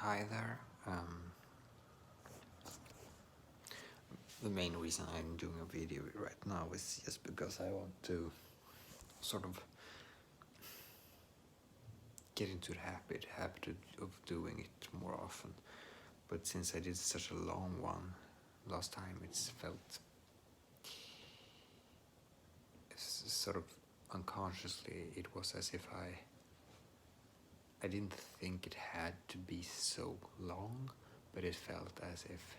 Hi there. The main reason I'm doing a video right now is just because I want to sort of get into the habit of doing it more often. But since I did such a long one last time, it's felt sort of unconsciously. It was as if I didn't think it had to be so long, but it felt as if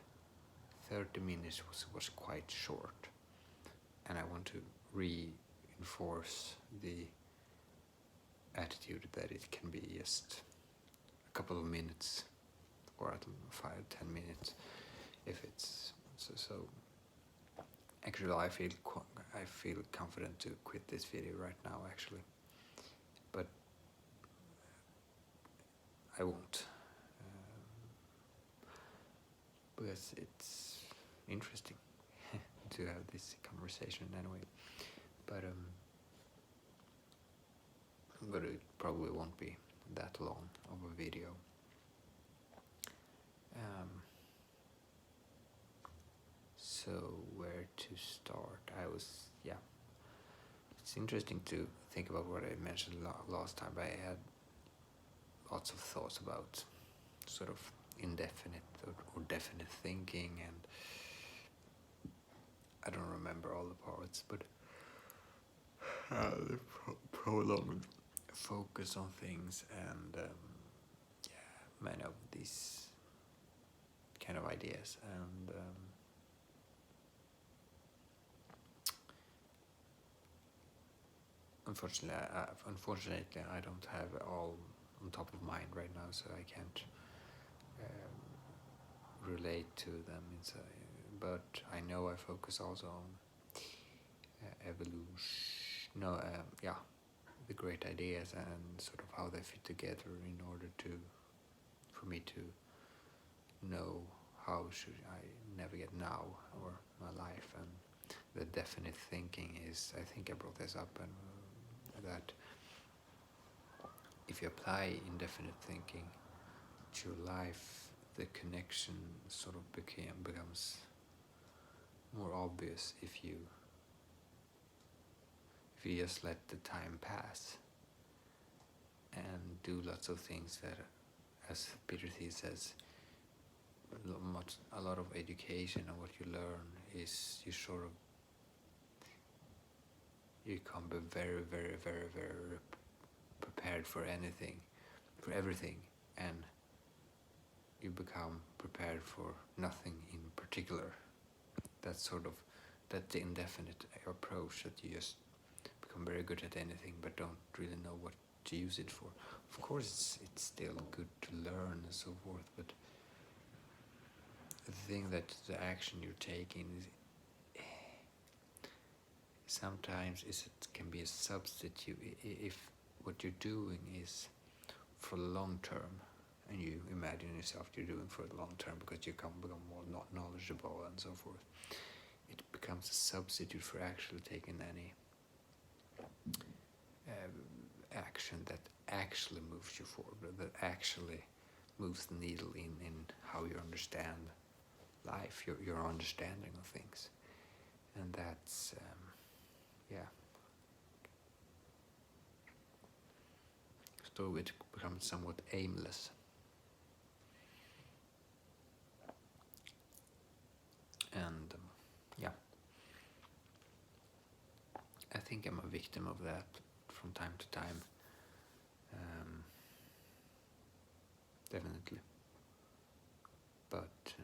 30 minutes was quite short, and I want to reinforce the attitude that it can be just a couple of minutes or at 5-10 minutes if it's so. Actually, I feel confident to quit this video right now, actually, but I won't, because it's interesting to have this conversation anyway. But it probably won't be that long of a video. So where to start? It's interesting to think about what I mentioned last time. I had lots of thoughts about sort of indefinite or definite thinking, and I don't remember all the parts, but the prolonged focus on things, and many of these kind of ideas, and unfortunately I don't have it all on top of mind right now, so I can't relate to them inside. But I know I focus also on evolution. The great ideas and sort of how they fit together in order for me to know how should I navigate now or my life. And the definite thinking is, I think I brought this up, and that if you apply indefinite thinking to your life, the connection sort of becomes more obvious if you just let the time pass and do lots of things that, as Peter Thiel says, a lot of education and what you learn is you can be very, very, very, very prepared for everything, and you become prepared for nothing in particular. That's the indefinite approach, that you just become very good at anything but don't really know what to use it for. Of course, it's still good to learn and so forth, but the thing that the action you're taking sometimes it can be a substitute if what you're doing is for the long term, and you imagine yourself you're doing for the long term because you become more knowledgeable and so forth. It becomes a substitute for actually taking any action that actually moves you forward, that actually moves the needle in how you understand life, your understanding of things. And that's so it becomes somewhat aimless. And I think I'm a victim of that from time to time. Definitely. But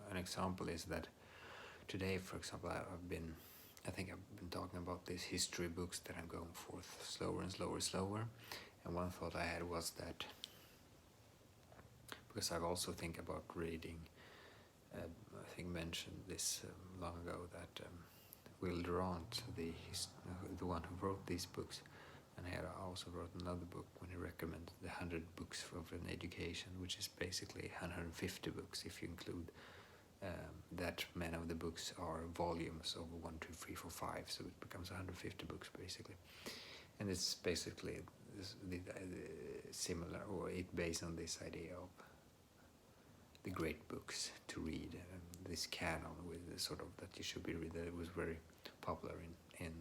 an example is that today, for example, I think I've been talking about these history books that I'm going forth slower and slower. And one thought I had was that, because I've also think about reading, I think mentioned this long ago, that Will Durant, the one who wrote these books, and he also wrote another book when he recommended the 100 books of an education, which is basically 150 books if you include that many of the books are volumes of 1, 2, 3, 4, 5, so it becomes 150 books basically. And it's basically similar, or it based on this idea of the great books to read, this canon with the sort of that you should be read. It was very popular in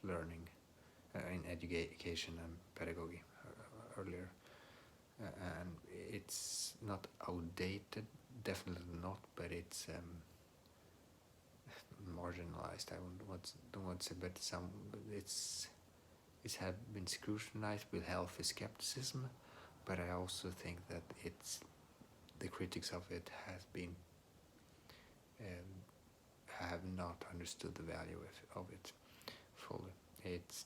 learning, in education and pedagogy earlier, and it's not outdated, definitely not, but it's marginalized. Don't want to say, but it's have been scrutinized with healthy skepticism, but I also think that the critics of it have not understood the value of it fully. It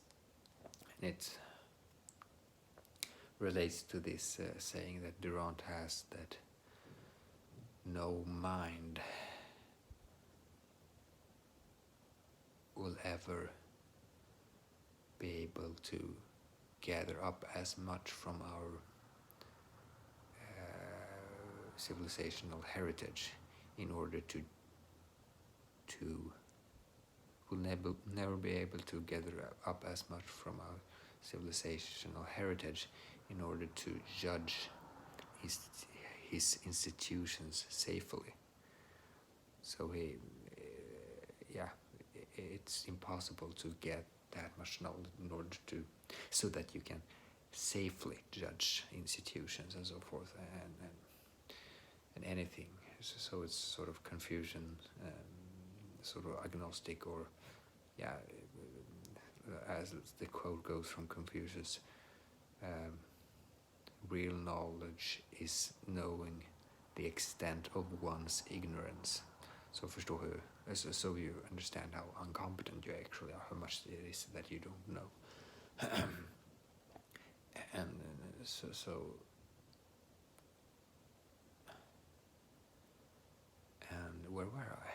relates to this saying that Durant has, that no mind will ever be able to gather up as much from our civilizational heritage in order to will never be able to gather up as much from our civilizational heritage in order to judge his institutions safely. So it's impossible to get that much knowledge in order to, so that you can safely judge institutions and so forth, and anything. So it's sort of confusion, sort of agnostic, or as the quote goes from Confucius, real knowledge is knowing the extent of one's ignorance. So so you understand how incompetent you actually are, how much it is that you don't know. And so and where were I?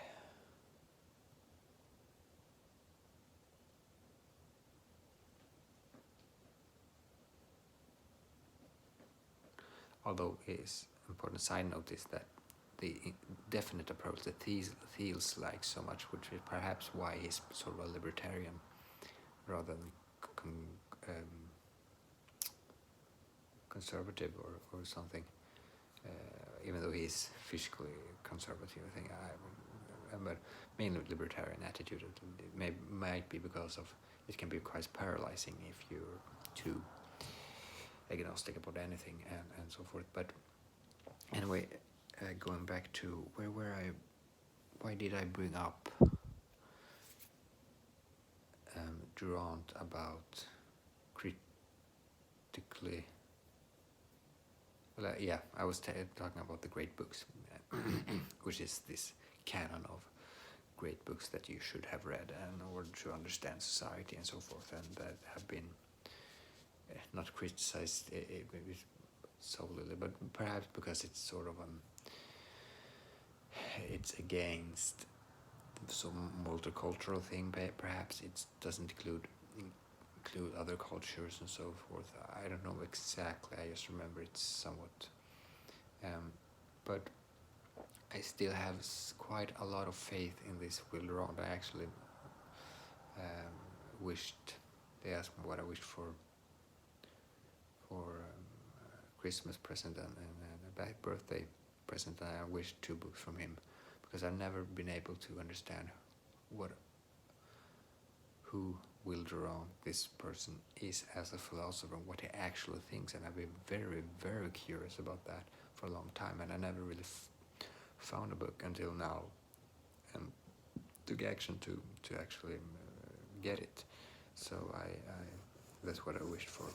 Although it's important side note is that the definite approach that Thiels likes so much, which is perhaps why he's sort of a libertarian rather than conservative or something, even though he's physically conservative, I think. But mainly libertarian attitude. It might be because of it can be quite paralyzing if you're too agnostic about anything and so forth. But anyway, going back to why did I bring up Durant about critically? Well, I was talking about the great books, which is this canon of great books that you should have read in order to understand society and so forth, and that have been not criticized solely, but perhaps because it's sort of it's against some multicultural thing. Perhaps it doesn't include other cultures and so forth. I don't know exactly. I just remember it's somewhat. But I still have quite a lot of faith in this Will Durant. I actually wished. They asked me what I wished for Christmas present and a birthday present, and I wished 2 books from him, because I've never been able to understand who Will Durant, this person, is as a philosopher, what he actually thinks, and I've been very, very curious about that for a long time, and I never really found a book until now, and took action to actually get it. So I that's what I wished for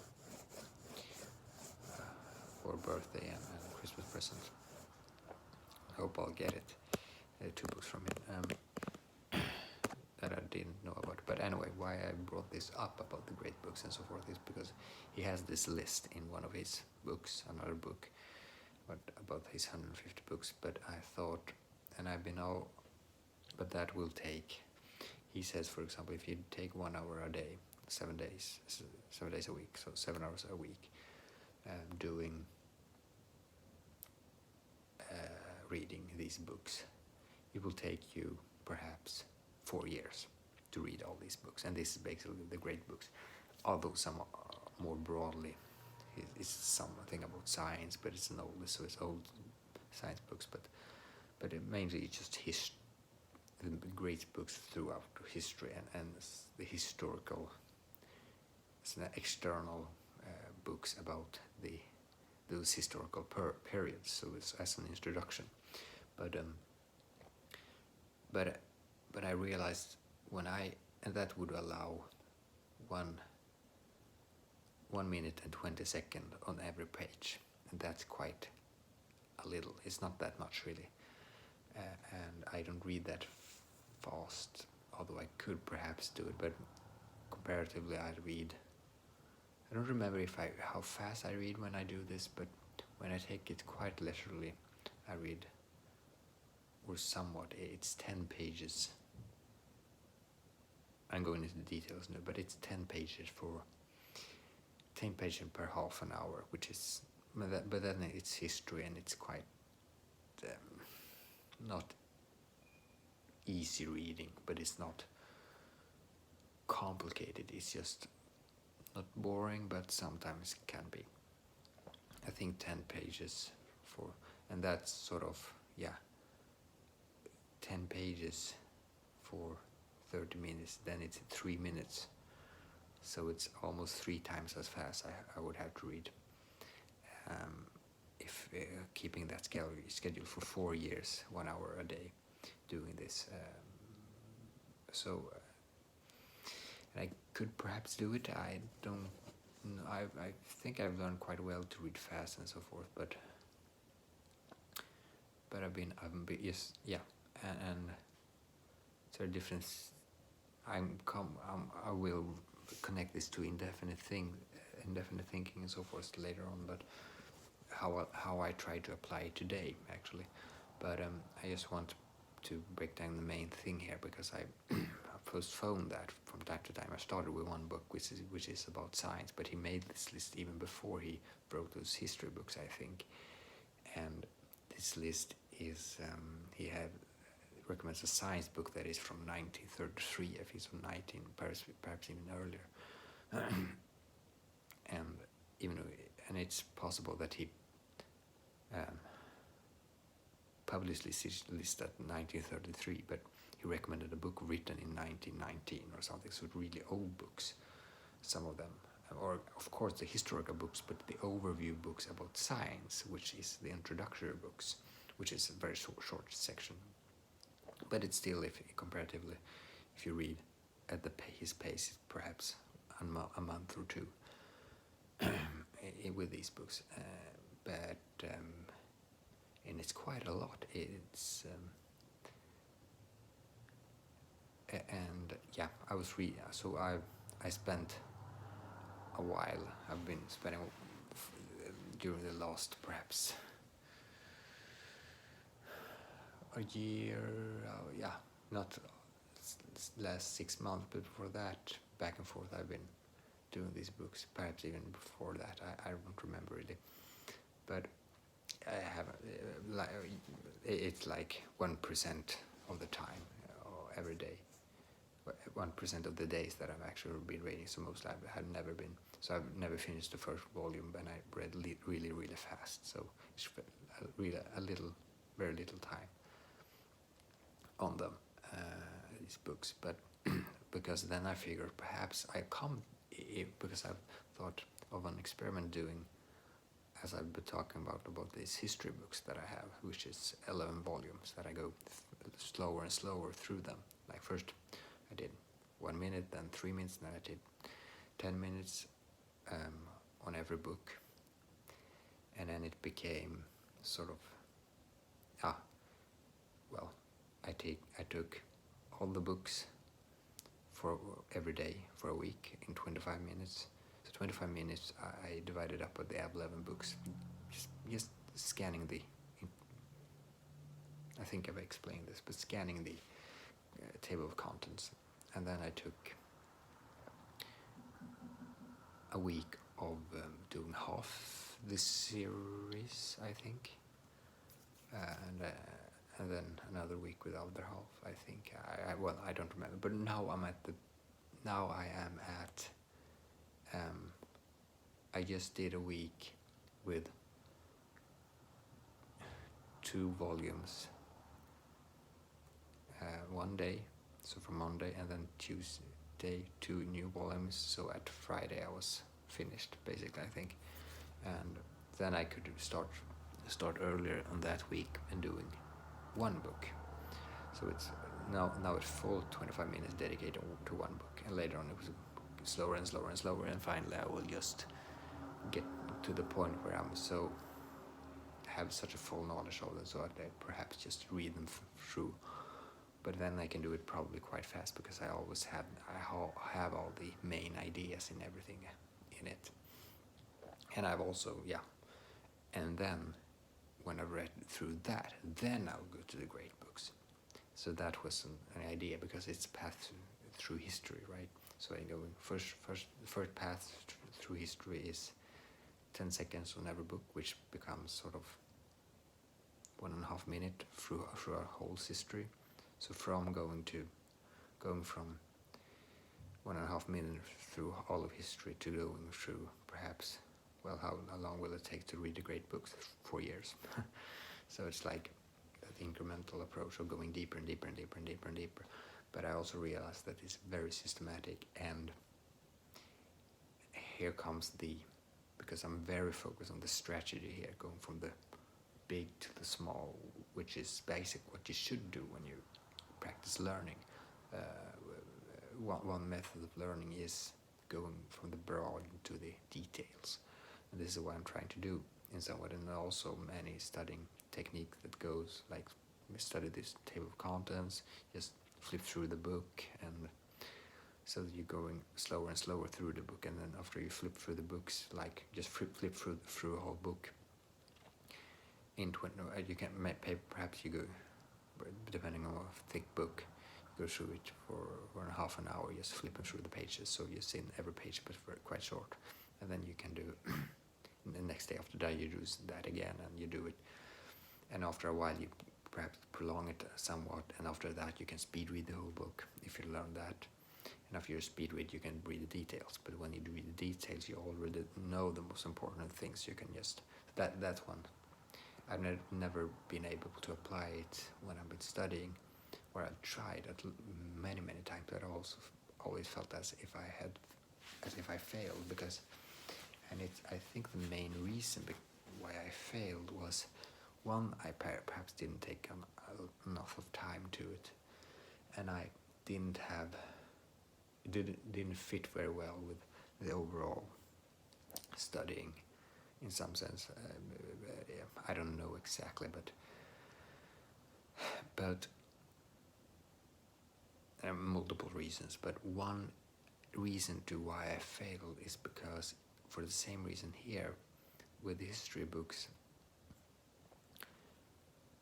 birthday and Christmas present. I hope I'll get it. 2 books from him that I didn't know about. But anyway, why I brought this up about the great books and so forth is because he has this list in one of his books, another book, about his 150 books. But I thought, and I've been but that will take. He says, for example, if you take 1 hour a day, 7 days a week, so 7 hours a week, doing reading these books. It will take you perhaps 4 years to read all these books, and this is basically the great books. Although some more broadly, it's something about science, but it's old science books. But mainly it's just the great books throughout history and the historical, external books about those historical periods. So it's as an introduction, but I realized and that would allow 1 minute and 20 seconds on every page, and that's quite a little. It's not that much really, and I don't read that fast, although I could perhaps do it, but comparatively I don't remember how fast I read when I do this, but when I take it quite leisurely, I read, or somewhat, it's 10 pages. I'm going into details now, but it's 10 pages per half an hour, which is, but then it's history, and it's quite not easy reading, but it's not complicated. It's just not boring, but sometimes it can be. I think 10 pages and that's sort of, 10 pages for 30 minutes, then it's 3 minutes. So it's almost 3 times as fast I would have to read if keeping that schedule for 4 years, 1 hour a day, doing this. And I could perhaps do it. I don't know. I think I've learned quite well to read fast and so forth, but I've been yes, and there are difference. I will connect this to indefinite thinking and so forth later on, but how I try to apply it today actually. But I just want to break down the main thing here, because I postponed that from time to time. I started with one book which is about science, but he made this list even before he wrote those history books, I think. And this list is he recommends a science book that is from 1933, if he's from 19, perhaps even earlier. And it's possible that he published this list at 1933, but he recommended a book written in 1919 or something, so really old books, some of them. Or, of course, the historical books, but the overview books about science, which is the introductory books, which is a very short section. But it's still, comparatively, if you read at his pace, perhaps a month or 2 with these books. And it's quite a lot. It's I was so I spent a while. I've been spending during the last perhaps a year. Not last 6 months, but before that, back and forth, I've been doing these books. Perhaps even before that, I don't remember really. But I have it's like 1% of the time, every day. 1% of the days that I've actually been reading, so most I have never been. So I've never finished the first volume, and I read really, really fast. So it's really very little time on them, these books. But because then I figured perhaps because I've thought of an experiment doing, as I've been talking about these history books that I have, which is 11 volumes, that I go slower and slower through them. Like first I did 1 minute, then 3 minutes, then I did 10 minutes on every book. And then it became sort of, I took all the books for every day for a week in 25 minutes. So 25 minutes I divided up with the 11 books, just scanning I think I've explained this, but scanning the table of contents. And then I took a week of doing half this series, I think. and then another week with other half. I think I don't remember, but now I am at. I just did a week with 2 volumes. One day, so from Monday, and then Tuesday 2 new volumes. So at Friday I was finished basically, I think, and then I could start earlier on that week and doing 1 book. So it's now it's full 25 minutes dedicated to 1 book, and later on it was slower and slower and slower, and finally I will just get to the point where I'm so have such a full knowledge of them, so I perhaps just read them through. But then I can do it probably quite fast because I always have all the main ideas and everything in it. And I've also and then when I've read through that, then I'll go to the great books. So that was an idea, because it's a path through history, right? So I go first path through history is 10 seconds on every book, which becomes sort of 1.5 minutes through our whole history. So from going from 1.5 minutes through all of history to going through perhaps, well, how long will it take to read the great books? 4 years. So it's like the incremental approach of going deeper and deeper and deeper and deeper and deeper. But I also realized that it's very systematic, and here comes because I'm very focused on the strategy here, going from the big to the small, which is basic what you should do when you practice learning. One method of learning is going from the broad to the details, and this is what I'm trying to do in somewhat. And also many studying technique that goes like, study this table of contents, just flip through the book, and so that you're going slower and slower through the book, and then after you flip through the books, like just flip through a whole book in 20, you can perhaps you go, depending on a thick book, you go through it for half an hour, just flipping through the pages, so you've seen every page but quite short, and then you can do the next day after that you do that again, and you do it, and after a while you perhaps prolong it somewhat, and after that you can speed read the whole book if you learn that. And after you speed read, you can read the details, but when you read the details you already know the most important things. You can just that's one. I've never been able to apply it when I've been studying, where I've tried it many times, but I also always felt as if I failed, because, and I think the main reason why I failed was, one, I perhaps didn't take enough of time to it, and I didn't fit very well with the overall studying in some sense. I don't know exactly, but multiple reasons. But one reason to why I failed is because, for the same reason here with the history books,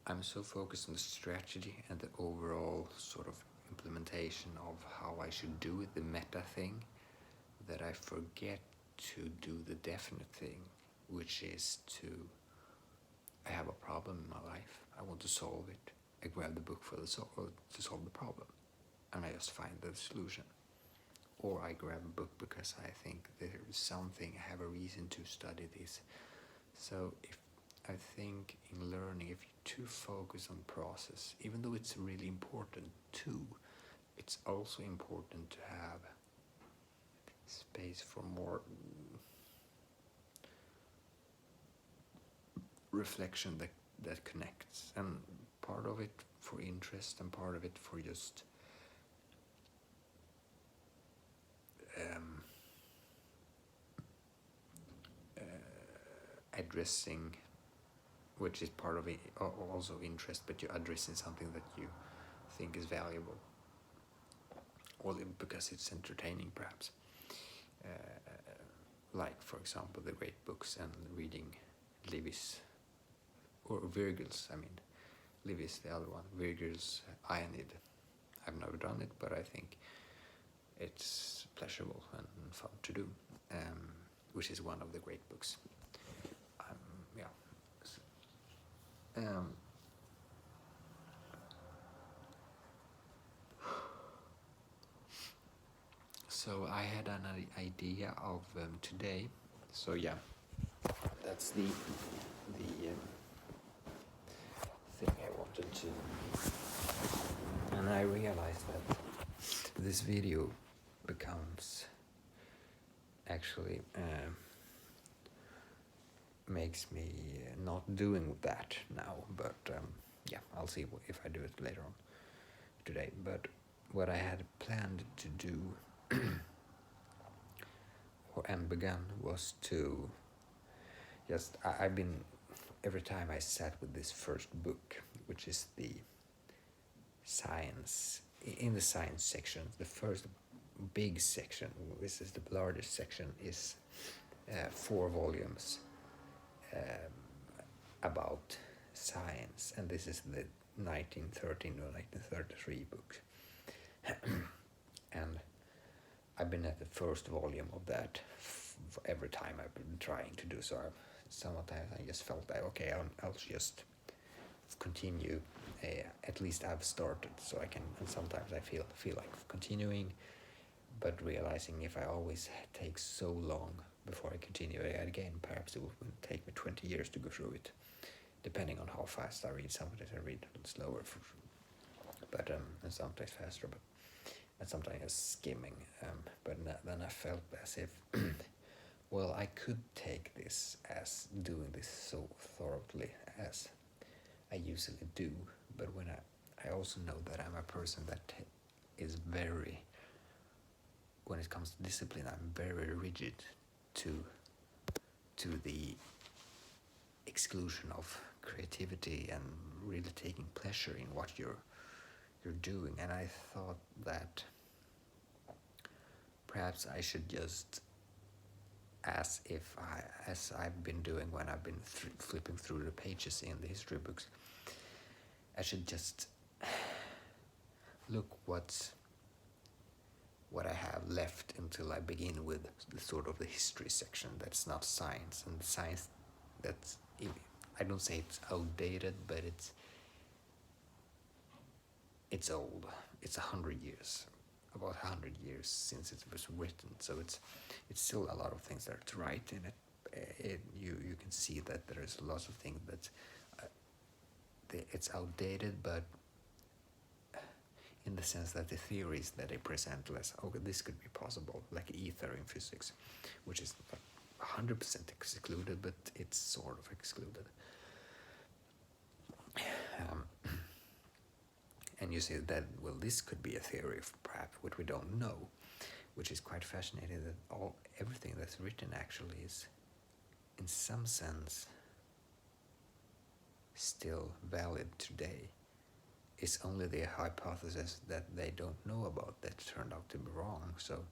I'm so focused on the strategy and the overall sort of implementation of how I should do it, the meta thing, that I forget to do the definite thing, which is I have a problem in my life, I want to solve it, I grab the book to solve the problem, and I just find the solution. Or I grab a book because I think there is something, I have a reason to study this. So I think in learning, if you're too focused on process, even though it's really important too, it's also important to have space for more reflection that connects, and part of it for interest and part of it for just addressing, which is part of it, also interest, but you're addressing something that you think is valuable, or because it's entertaining perhaps, like for example the great books, and reading Levis or Virgil's, Levis the other one, Virgil's Aeneid. I've never done it, but I think it's pleasurable and fun to do, which is one of the great books. So I had an idea of today. So yeah, that's the thing I wanted to. And I realized that this video becomes actually makes me not doing that now. But yeah, I'll see if I do it later on today. But what I had planned to do and begun was to just I've been every time I sat with this first book, which is the science in the science section, the first big section. This is the largest section. Is 4 volumes about science, and this is the 1913 or 1933 book. And I've been at the first volume of that every time I've been trying to do so. Sometimes I just felt that okay, I'll just continue. At least I've started, so I can. And sometimes I feel like continuing, but realizing if I always take so long before I continue again, perhaps it will take me 20 years to go through it, depending on how fast I read. Sometimes I read slower, but and sometimes faster, but and sometimes skimming. But then I felt as if, well, I could take this as doing this so thoroughly as I usually do, but when I also know that I'm a person that is very, when it comes to discipline, I'm very rigid to the exclusion of creativity and really taking pleasure in what you're doing. And I thought that perhaps I should just, as I've been doing when I've been flipping through the pages in the history books, I should just look what I have left until I begin with the sort of the history section. That's not science, and science that's, I don't say it's outdated, but it's old. It's 100 years, about 100 years since it was written. So it's still a lot of things that are to write in it. You can see that there's lots of things that it's outdated, but in the sense that the theories that they present, this could be possible, like ether in physics, which is not 100% excluded, but it's sort of excluded. And you say that, well, this could be a theory of perhaps what we don't know, which is quite fascinating, that everything that's written actually is, in some sense, still valid today. It's only the hypothesis that they don't know about that turned out to be wrong. So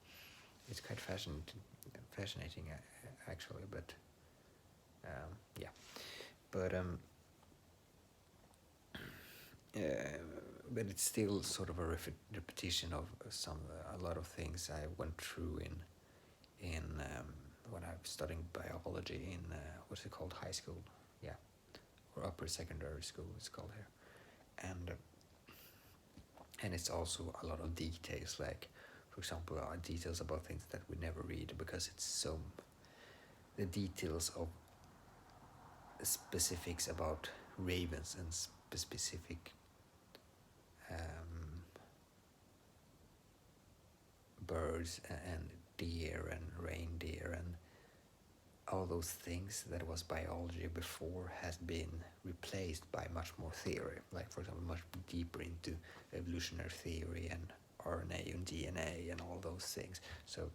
it's quite fascinating actually, but yeah. But it's still sort of a repetition of a lot of things I went through in when I was studying biology in what's it called, high school, yeah, or upper secondary school it's called here, and it's also a lot of details, like for example details about things that we never read because it's so, the details of specifics about ravens and specific birds and deer and reindeer and all those things that was biology before has been replaced by much more theory, like for example much deeper into evolutionary theory and RNA and DNA and all those things. So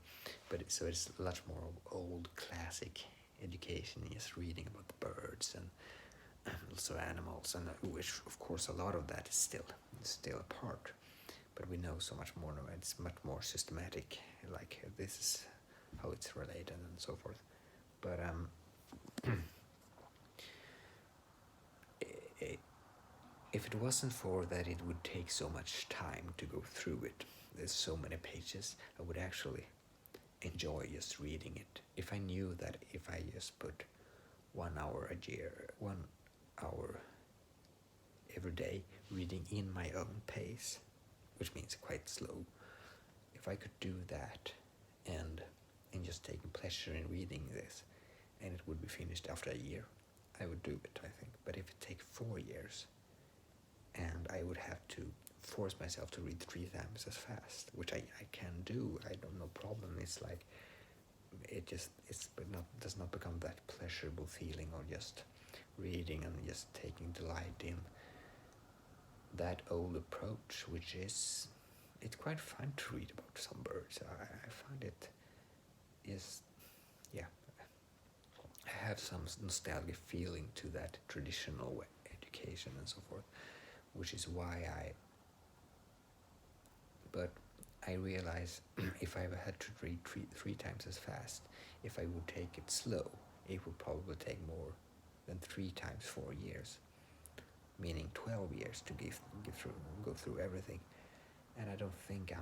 it's much more old classic education, just reading about the birds and also animals, and which of course a lot of that is still a part, but we know so much more now. It's much more systematic, like this is how it's related and so forth. But if it wasn't for that it would take so much time to go through it, there's so many pages, I would actually enjoy just reading it. If I knew that if I just put 1 hour a year, 1 hour every day reading in my own pace, which means quite slow, if I could do that, just taking pleasure in reading this, and it would be finished after a year, I would do it, I think. But if it takes 4 years, and I would have to force myself to read 3 times as fast, which I can do, I don't no problem. It's like, does not become that pleasurable feeling of just reading and just taking delight in that old approach, which is, it's quite fun to read about some birds. I find it is, yeah, I have some nostalgic feeling to that traditional way, education and so forth, which is why but I realize if I had to read 3 times as fast, if I would take it slow, it would probably take more than 3 times 4 years, meaning 12 years to go through everything. And I don't think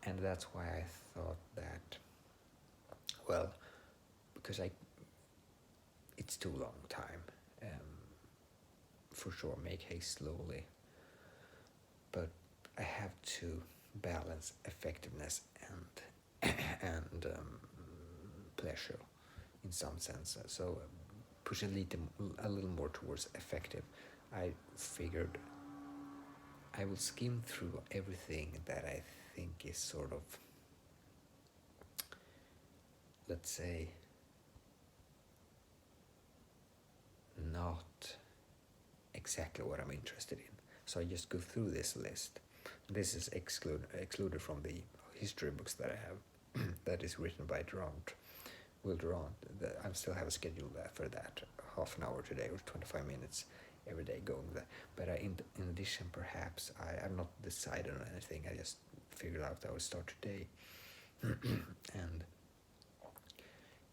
and that's why I thought that, well, because it's too long time, for sure, make haste slowly, but I have to balance effectiveness and pleasure in some sense. So push a little more towards effective. I figured I will skim through everything that I think is sort of, let's say, not exactly what I'm interested in. So I just go through this list. This is excluded from the history books that I have, that is written by Will Durant. I still have a schedule for that, half an hour today or 25 minutes every day going there. But in addition, perhaps, I'm not decided on anything. I just figured out I would start today. And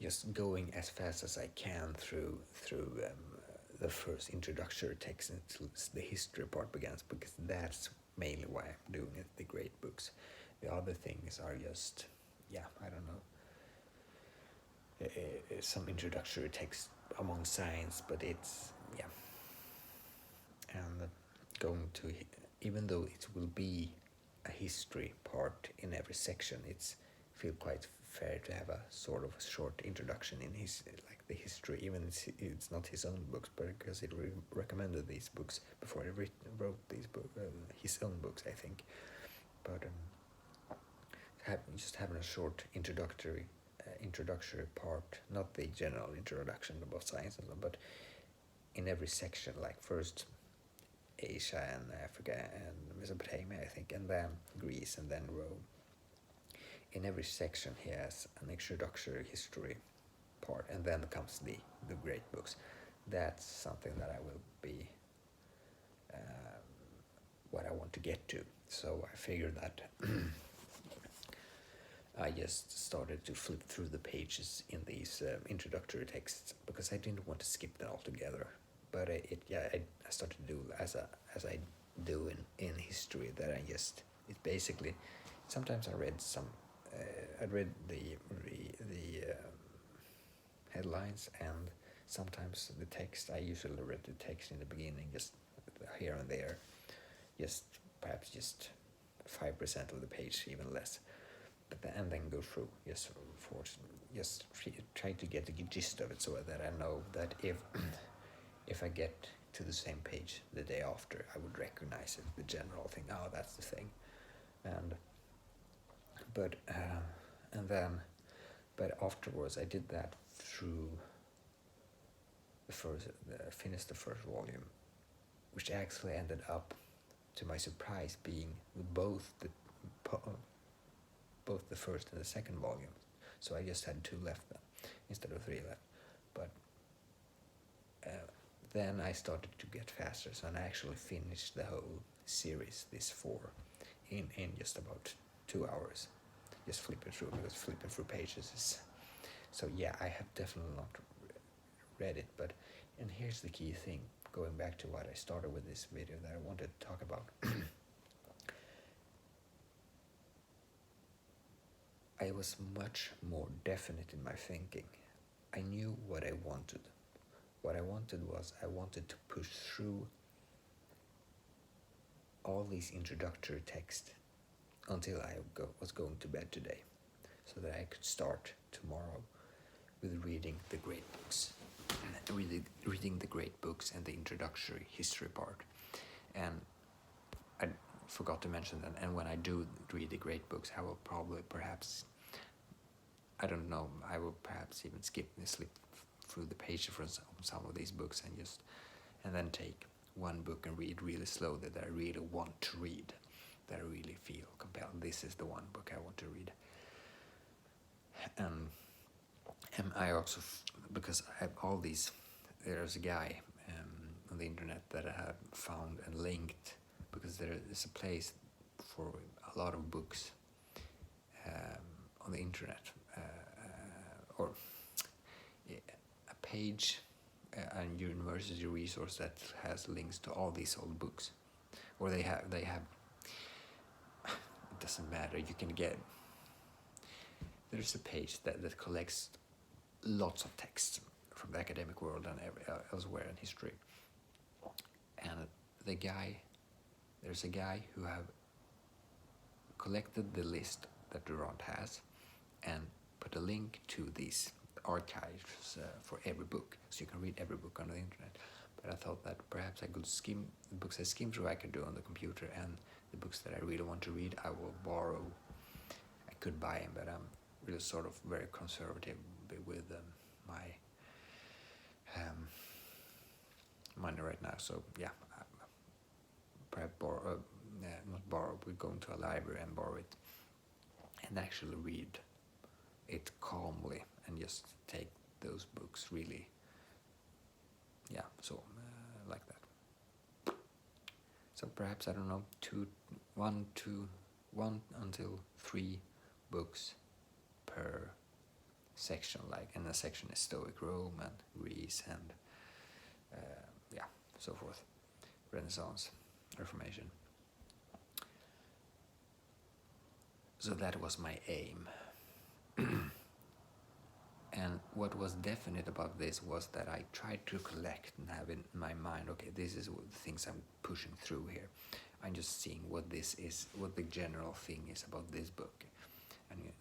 just going as fast as I can through the first introductory text until the history part begins, because that's mainly why I'm doing it, the great books. The other things are just, I don't know, some introductory text among science, but it's, and going to, even though it will be a history part in every section, it's feel quite fair to have a sort of short introduction in his, like the history, even it's not his own books, but because he recommended these books before he wrote these his own books, I think. But just having a short introductory part, not the general introduction about science and so, but in every section, like first Asia and Africa and Mesopotamia, I think, and then Greece and then Rome. In every section he has an introductory history part, and then comes the great books. That's something that I will be what I want to get to. So I figured that I just started to flip through the pages in these introductory texts, because I didn't want to skip that altogether. But I started to do as I do in history, that it basically, sometimes I read the headlines, and sometimes the text. I usually read the text in the beginning, just here and there, perhaps just 5% of the page, even less, and then go through, just try to get the gist of it, so that I know that if I get to the same page the day after, I would recognize it, the general thing. Oh, that's the thing. But afterwards I did that through finished the first volume, which actually ended up, to my surprise, being both the first and the second volume. So I just had 2 left then, instead of 3 left. But then I started to get faster, so I actually finished the whole series, this 4, in just about 2 hours. Just flipping through pages is, so I have definitely not read it. But, and here's the key thing, going back to what I started with this video that I wanted to talk about. I was much more definite in my thinking. I knew what I wanted. What I wanted was, I wanted to push through all these introductory texts until I was going to bed today, so that I could start tomorrow with reading the great books, reading the great books and the introductory history part. And I forgot to mention that. And when I do read the great books, I will probably perhaps, I don't know, I will perhaps even slip through the pages from some of these books and then take one book and read really slowly that I really want to read, that I really feel compelled. This is the one book I want to read. And I also, because I have all these, there's a guy on the internet that I have found and linked, because there is a place for a lot of books on the internet, or a page, a university resource that has links to all these old books, or they have it doesn't matter, you can get, there's a page that collects lots of texts from the academic world and elsewhere in history, and there's a guy who have collected the list that Durant has and put a link to these archives for every book, so you can read every book on the internet. But I thought that perhaps I could skim the books I skim through, I could do on the computer, and the books that I really want to read I will borrow. I could buy them, but I'm really sort of very conservative with my money right now. So yeah, perhaps not borrow, but go into a library and borrow it and actually read it calmly and just take those books really, like that. So perhaps, I don't know, 1 until 3 books per section, like, and a section is Stoic Rome and Greece and so forth, Renaissance, Reformation. So that was my aim. And what was definite about this was that I tried to collect and have in my mind, okay, this is what the things I'm pushing through here. I'm just seeing what this is, what the general thing is about this book, and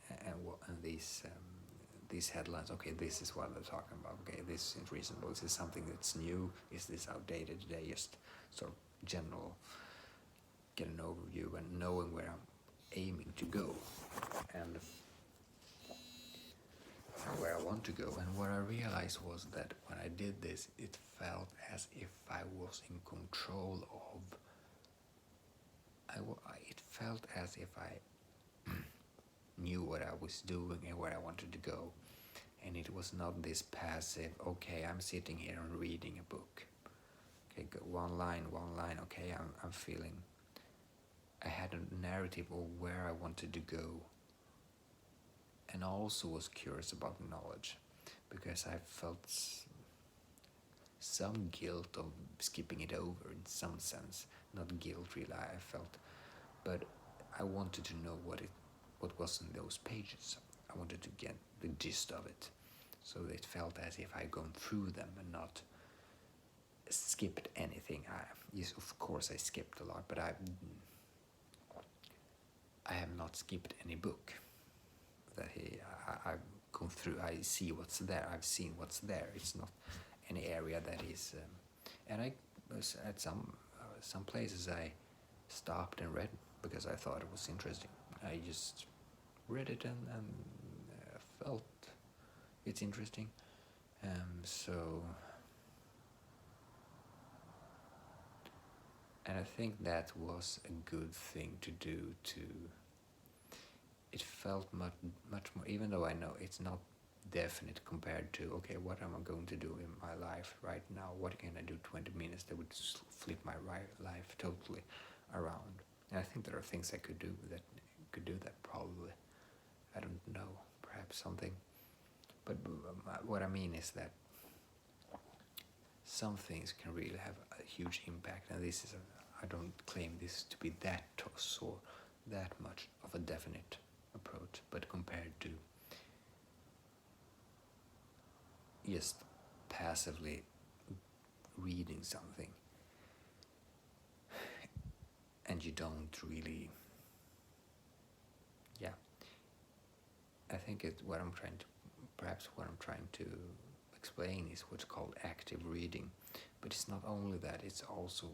these headlines. Okay, this is what they're talking about. Okay, this is reasonable. Is this something that's new? Is this outdated today? Just sort of general, get an overview and knowing where I'm aiming to go and where I want to go. And what I realized was that when I did this, it felt as if I was in control of. It felt as if I knew what I was doing and where I wanted to go. And it was not this passive, okay, I'm sitting here and reading a book. Okay, go one line, okay, I'm feeling. I had a narrative of where I wanted to go. And I also was curious about knowledge, because I felt some guilt of skipping it over in some sense. Not guilt really, I felt, but I wanted to know what was in those pages. I wanted to get the gist of it, so it felt as if I'd gone through them and not skipped anything. Yes, of course I skipped a lot, but I have not skipped any book that I've gone through. I see what's there. I've seen what's there. It's not any area that is. And I was at some places I stopped and read because I thought it was interesting. I just read it and felt it's interesting. And I think that was a good thing to do. It felt much more, even though I know it's not definite compared to, okay, what am I going to do in my life right now? What can I do 20 minutes that would flip my life totally around? And I think there are things I could do that probably. I don't know, perhaps something. But what I mean is that some things can really have a huge impact, and I don't claim this to be that or that much of a definite approach, but compared to just passively reading something and you don't really I think what I'm trying to, perhaps what I'm trying to explain is what's called active reading, but it's not only that, it's also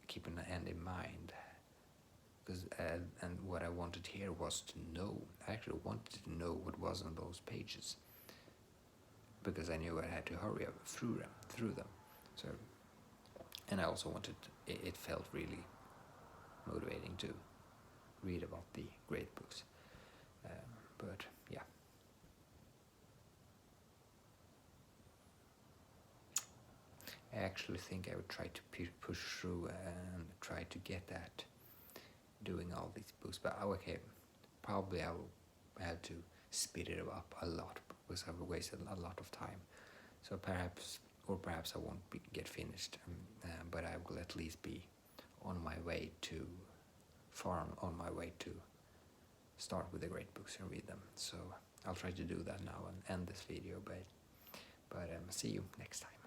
keeping an end in mind. Because and what I wanted here was to know. I actually wanted to know what was on those pages, because I knew I had to hurry up through them. So, and I also wanted. It felt really motivating to read about the great books. But yeah. I actually think I would try to push through and try to get that, doing all these books. But okay, probably I will have to speed it up a lot because I've wasted a lot of time. So perhaps I won't get finished, but I will at least be on my way to on my way to start with the great books and read them. So I'll try to do that now and end this video, but see you next time.